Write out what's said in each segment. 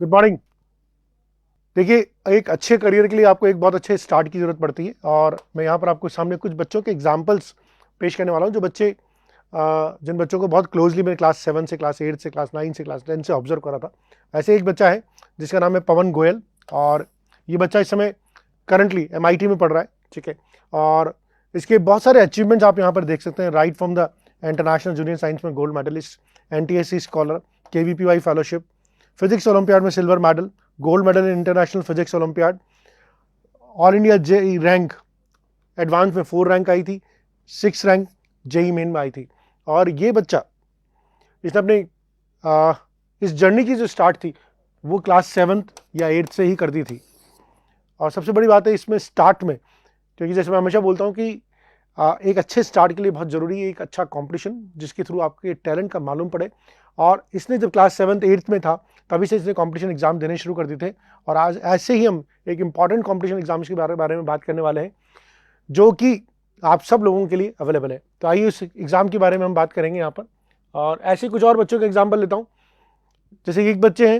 Good morning. देखिए, एक अच्छे करियर के लिए आपको एक बहुत अच्छे स्टार्ट की ज़रूरत पड़ती है और मैं यहाँ पर आपको सामने कुछ बच्चों के एग्जांपल्स पेश करने वाला हूँ, जो बच्चे जिन बच्चों को बहुत क्लोजली मैंने क्लास 7 से क्लास 8 से क्लास 9 से क्लास 10 से ऑब्जर्व करा था। ऐसे एक बच्चा है जिसका नाम है पवन गोयल, और ये बच्चा इस समय करंटली MIT में पढ़ रहा है, ठीक है। और इसके बहुत सारे अचीवमेंट्स आप यहाँ पर देख सकते हैं, right from the international junior science में gold medalist, NTSC scholar, KVPY fellowship, physics olympiad में silver medal, gold medal in international physics olympiad, all India JEE rank advance में 4 रैंक आई थी, 6 रैंक जेई मेन में आई थी। और ये बच्चा इसने अपने इस जर्नी की जो स्टार्ट थी वो क्लास 7th या 8th से ही कर दी थी। और सबसे बड़ी बात है इसमें स्टार्ट में, क्योंकि जैसे मैं हमेशा बोलता हूँ कि एक अच्छे स्टार्ट के लिए बहुत ज़रूरी है एक अच्छा कंपटीशन जिसके थ्रू आपके टैलेंट का मालूम पड़े। और इसने जब क्लास 7th 8th में था तभी से इसने कंपटीशन एग्जाम देने शुरू कर दिए थे। और आज ऐसे ही हम एक इम्पॉर्टेंट कंपटीशन एग्जाम्स के बारे में बात करने वाले हैं जो कि आप सब लोगों के लिए अवेलेबल है। तो आइए उस एग्ज़ाम के बारे में हम बात करेंगे यहाँ पर। और ऐसे कुछ और बच्चों के एग्जाम्पल लेता हूँ। जैसे कि एक बच्चे हैं,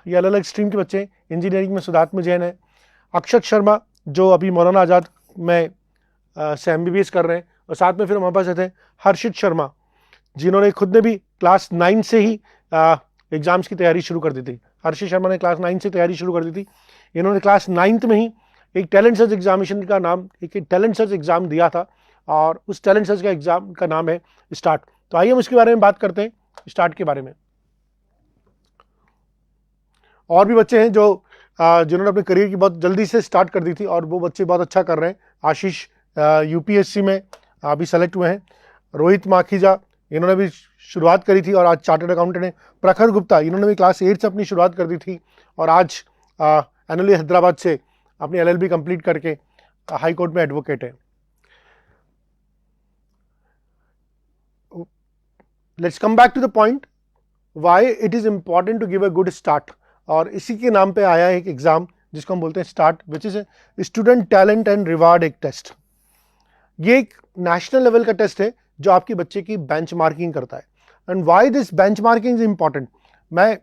ये अलग अलग स्ट्रीम के बच्चे हैं। इंजीनियरिंग में सुदात्म जैन है, अक्षत शर्मा जो अभी मौलाना आज़ाद में से MBBS कर रहे हैं, और साथ में फिर हमारे पास थे हर्षित शर्मा जिन्होंने खुद ने भी क्लास 9 से ही एग्जाम्स की तैयारी शुरू कर दी थी। हर्षित शर्मा ने क्लास 9 से तैयारी शुरू कर दी थी। इन्होंने क्लास 9th में ही एक टैलेंट सर्च एग्जामिनेशन का नाम, एक टैलेंट सर्च एग्जाम दिया था, और उस टैलेंट सर्च का एग्जाम का नाम है स्टार्ट। तो आइए हम इसके बारे में बात करते हैं, स्टार्ट के बारे में। और भी बच्चे हैं जो जिन्होंने अपने करियर की बहुत जल्दी से स्टार्ट कर दी थी और वो बच्चे बहुत अच्छा कर रहे हैं। आशीष UPSC में अभी सेलेक्ट हुए हैं। रोहित माखीजा, इन्होंने भी शुरुआत करी थी और आज चार्टर्ड अकाउंटेंट हैं। प्रखर गुप्ता, इन्होंने भी क्लास 8 से अपनी शुरुआत कर दी थी और आज NLA हैदराबाद से अपनी LLB कंप्लीट करके हाई कोर्ट में एडवोकेट है। Let's come back to the point why it is important to give a good start. और इसी के नाम पे आया है एक एग्जाम जिसको हम बोलते हैं start, which is student talent and reward एक टेस्ट। ये एक नेशनल लेवल का टेस्ट है जो आपके बच्चे की बेंचमार्किंग करता है। And why this benchmarking is important, मैं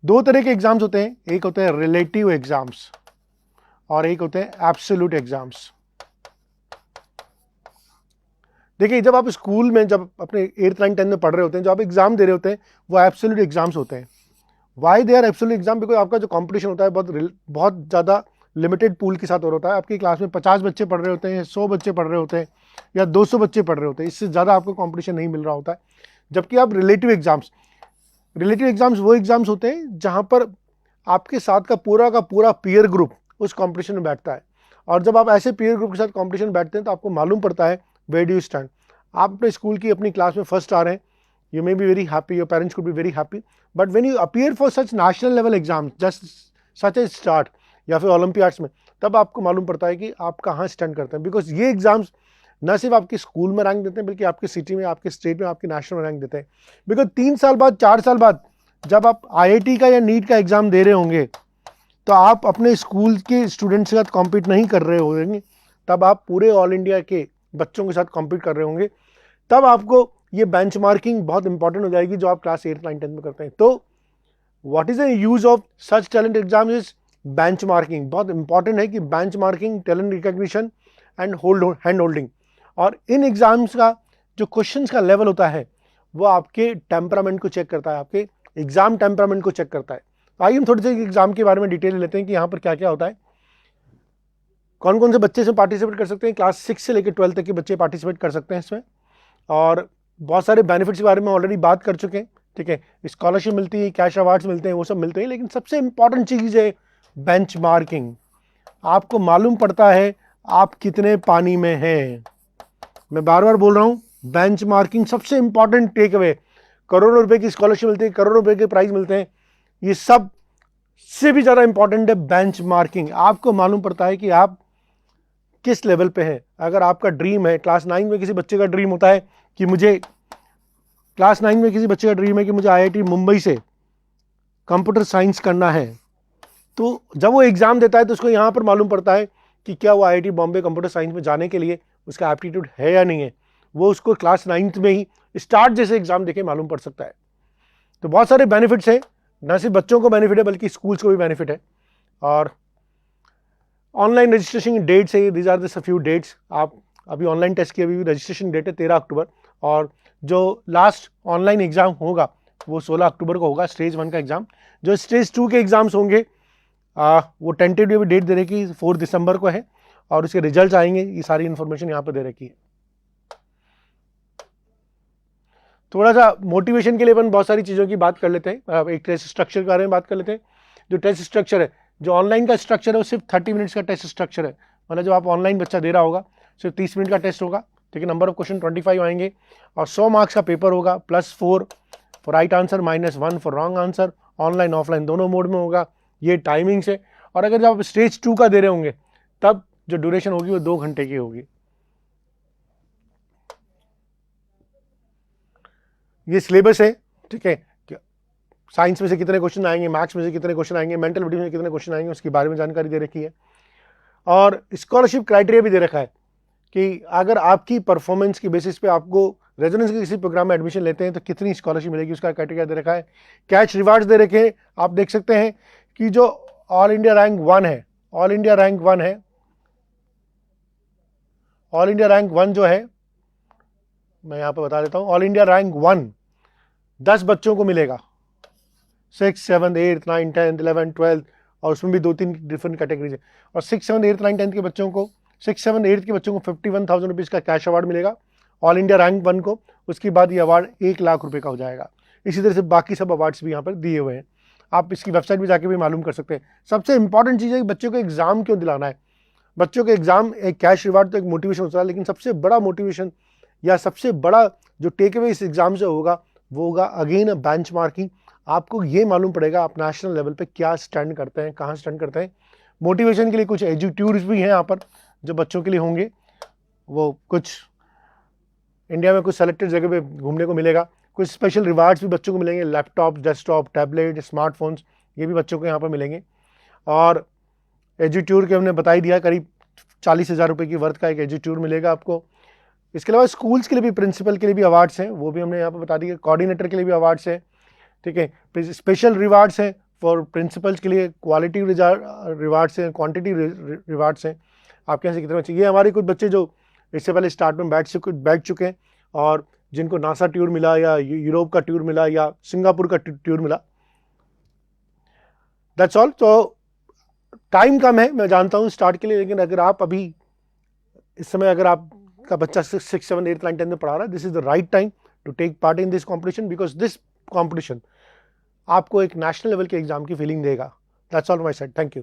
दो तरह के एग्जाम्स होते हैं, एक होते हैं रिलेटिव एग्जाम्स और एक होते हैं एब्सोल्यूट एग्जाम्स। देखिए, जब आप स्कूल में जब अपने 8th 9th 10th में पढ़ रहे होते हैं, जो आप एग्जाम दे रहे होते हैं वो एब्सोल्यूट एग्जाम्स होते हैं। Why they are absolute exam, because आपका जो कंपटीशन होता है बहुत ज़्यादा लिमिटेड पूल के साथ हो रहा है। आपकी क्लास में 50 बच्चे पढ़ रहे होते हैं, 100 बच्चे पढ़ रहे होते हैं या 200 बच्चे पढ़ रहे होते हैं, इससे ज़्यादा आपको कंपटीशन नहीं मिल रहा होता है। जबकि आप रिलेटिव एग्जाम्स वो एग्जाम्स होते हैं जहाँ पर आपके साथ का पूरा पीयर ग्रुप उस कंपटीशन में बैठता है। और जब आप ऐसे पीयर ग्रुप के साथ कंपटीशन बैठते हैं तो आपको मालूम पड़ता है वेयर डू यू स्टैंड। आप अपने स्कूल की अपनी क्लास में फर्स्ट आ रहे हैं, you may be very happy, your parents could be very happy, but when you appear for such national level exams just such as start या फिर Olympiads में, तब आपको मालूम पड़ता है कि आप कहाँ स्टैंड करते हैं। बिकॉज ये एग्जाम्स न सिर्फ आपके स्कूल में रैंक देते हैं बल्कि आपके सिटी में, आपके स्टेट में, आपके नेशनल में रैंक देते हैं। बिकॉज 3 साल बाद 4 साल बाद जब आप IIT का या नीट का एग्जाम दे रहे होंगे तो आप अपने स्कूल के स्टूडेंट्स के साथ कॉम्पीट नहीं कर रहे होंगे, तब आप पूरे ऑल इंडिया के बच्चों के साथ कॉम्पीट कर रहे होंगे। तब आपको ये बेंचमार्किंग बहुत इंपॉर्टेंट हो जाएगी जो आप क्लास 8 9 10 में करते हैं। तो what is the use of such talent exam is benchmarking. बहुत इंपॉर्टेंट है कि benchmarking, talent recognition and hand holding. और इन एग्जाम्स का जो क्वेश्चंस का लेवल होता है वो आपके टेम्परामेंट को चेक करता है, आपके एग्जाम टेम्परामेंट को चेक करता है। तो आइए हम थोड़ी सी एग्जाम के बारे में डिटेल लेते हैं कि यहाँ पर क्या क्या होता है, कौन कौन से बच्चे इसमें पार्टिसिपेट कर सकते हैं। क्लास 6 से लेकर 12 तक के बच्चे पार्टिसिपेट कर सकते हैं इसमें। और बहुत सारे बेनिफिट्स के बारे में ऑलरेडी बात कर चुके हैं, ठीक है। स्कॉलरशिप मिलती है, कैश अवार्ड्स मिलते हैं, वो सब मिलते हैं, लेकिन सबसे इंपॉर्टेंट चीज़ है बेंचमार्किंग। आपको मालूम पड़ता है आप कितने पानी में हैं। मैं बार बार बोल रहा हूँ, बेंचमार्किंग सबसे इंपॉर्टेंट टेक अवे। करोड़ों रुपए की स्कॉलरशिप मिलती है, करोड़ों रुपए के प्राइज मिलते हैं, ये सब से भी ज़्यादा इंपॉर्टेंट है बेंचमार्किंग। आपको मालूम पड़ता है कि आप किस लेवल पे है। अगर आपका ड्रीम है, क्लास 9 में किसी बच्चे का ड्रीम होता है कि मुझे IIT मुंबई से कंप्यूटर साइंस करना है, तो जब वो एग्जाम देता है तो उसको यहाँ पर मालूम पड़ता है कि क्या वो IIT बॉम्बे कंप्यूटर साइंस में जाने के लिए उसका एप्टीट्यूड है या नहीं है। वो उसको क्लास 9th में ही स्टार्ट जैसे एग्जाम देके मालूम पड़ सकता है। तो बहुत सारे बेनिफिट्स हैं न सिर्फ बच्चों को बेनिफिट है बल्कि स्कूल्स को भी बेनिफिट है। और ऑनलाइन रजिस्ट्रेशन डेट्स है, these are the few dates. आप अभी ऑनलाइन टेस्ट की अभी रजिस्ट्रेशन डेट है 13 अक्टूबर, और जो लास्ट ऑनलाइन एग्जाम होगा वो 16 अक्टूबर को होगा, स्टेज 1 का एग्जाम। जो स्टेज 2 के एग्जाम्स होंगे वो टेंटेटिव डेट दे रखी है 4 दिसंबर को है, और उसके रिजल्ट आएंगे, ये सारी इंफॉर्मेशन यहाँ पर दे रखी है। थोड़ा सा मोटिवेशन के लिए अपन बहुत सारी चीज़ों की बात कर लेते हैं। एक टेस्ट स्ट्रक्चर के बारे में बात कर लेते हैं। जो टेस्ट स्ट्रक्चर है, जो ऑनलाइन का स्ट्रक्चर है वो सिर्फ 30 मिनट्स का टेस्ट स्ट्रक्चर है। मतलब जब आप ऑनलाइन बच्चा दे रहा होगा सिर्फ 30 मिनट का टेस्ट होगा, ठीक है। नंबर ऑफ क्वेश्चन 25 आएंगे, और 100 मार्क्स का पेपर होगा, +4 for right answer, -1 for wrong answer. Online offline दोनों मोड में होगा, ये टाइमिंग्स है। और अगर जब आप स्टेज 2 का दे रहे होंगे तब जो ड्यूरेशन होगी वो 2 घंटे की होगी। ये सिलेबस है, ठीक है। साइंस में से कितने क्वेश्चन आएंगे, मैथ्स में से कितने क्वेश्चन आएंगे, मेंटल एबिलिटी में कितने क्वेश्चन आएंगे, उसके बारे में जानकारी दे रखी है। और स्कॉलरशिप क्राइटेरिया भी दे रखा है कि अगर आपकी परफॉर्मेंस की बेसिस पे आपको रेजोनेंस के किसी प्रोग्राम में एडमिशन लेते हैं तो कितनी स्कॉलरशिप मिलेगी, उसका क्राइटेरिया दे रखा है। कैश रिवार्ड्स दे रखे हैं। आप देख सकते हैं कि जो ऑल इंडिया रैंक 1 है, ऑल इंडिया रैंक 1 है, ऑल इंडिया रैंक 1 जो है, मैं यहाँ पर बता देता हूँ। ऑल इंडिया रैंक 1 10 बच्चों को मिलेगा, 6, 7, 8, 9, 10, 11, 12, और उसमें भी 2-3 डिफरेंट कैटेगरीज है। और 6, 7, 8, 9, 10 के बच्चों को 6, 7, 8 के बच्चों को 51,000 रुपीज़ का कैश अवार्ड मिलेगा ऑल इंडिया रैंक 1 को। उसके बाद ये अवार्ड 1 लाख रुपए का हो जाएगा। इसी तरह से बाकी सब अवार्ड्स भी यहाँ पर दिए हुए हैं, आप इसकी वेबसाइट पर जाके भी मालूम कर सकते हैं। सबसे इंपॉर्टेंट चीज़ है कि बच्चों को एग्जाम क्यों दिलाना है। बच्चों के एग्जाम, एक कैश रिवार्ड तो एक मोटिवेशन होता है, लेकिन सबसे बड़ा मोटिवेशन या सबसे बड़ा जो टेक अवे इस एग्जाम से होगा वो होगा अगेन बेंचमार्किंग। आपको ये मालूम पड़ेगा आप नेशनल लेवल पे क्या स्टैंड करते हैं, कहाँ स्टैंड करते हैं। मोटिवेशन के लिए कुछ एजुट्यूर्स भी हैं यहाँ पर जो बच्चों के लिए होंगे। वो कुछ इंडिया में कुछ सेलेक्टेड जगह पे घूमने को मिलेगा। कुछ स्पेशल रिवार्ड्स भी बच्चों को मिलेंगे, लैपटॉप, डेस्कटॉप, टैबलेट, स्मार्टफोन्स, ये भी बच्चों को यहाँ पर मिलेंगे। और एजुट्यूर के हमने बता ही दिया, करीब 40,000 रुपये की वर्थ का एक एजुट्यूर मिलेगा आपको। इसके अलावा स्कूल्स के लिए भी, प्रिंसिपल के लिए भी अवार्ड्स हैं, वो भी हमने यहाँ पर बता दिया। कोऑर्डिनेटर के लिए भी अवार्ड्स हैं, ठीक है। स्पेशल रिवार्ड्स हैं फॉर प्रिंसिपल्स के लिए, क्वालिटी रिवार्ड्स हैं, क्वांटिटी रिवार्ड्स हैं। आपके यहाँ से कितने बच्चे, ये हमारे कुछ बच्चे जो इससे पहले स्टार्ट में बैठ चुके हैं और जिनको नासा टूर मिला या यूरोप का टूर मिला या सिंगापुर का टूर मिला। That's all. तो टाइम कम है, मैं जानता हूँ स्टार्ट के लिए, लेकिन अगर आप अभी इस समय अगर आपका बच्चा 6, 7, 8, 9, 10 में पढ़ा रहा है, this is the right time to take part in this competition, because this competition आपको एक नेशनल लेवल के एग्जाम की फीलिंग देगा। That's all my side. Thank you.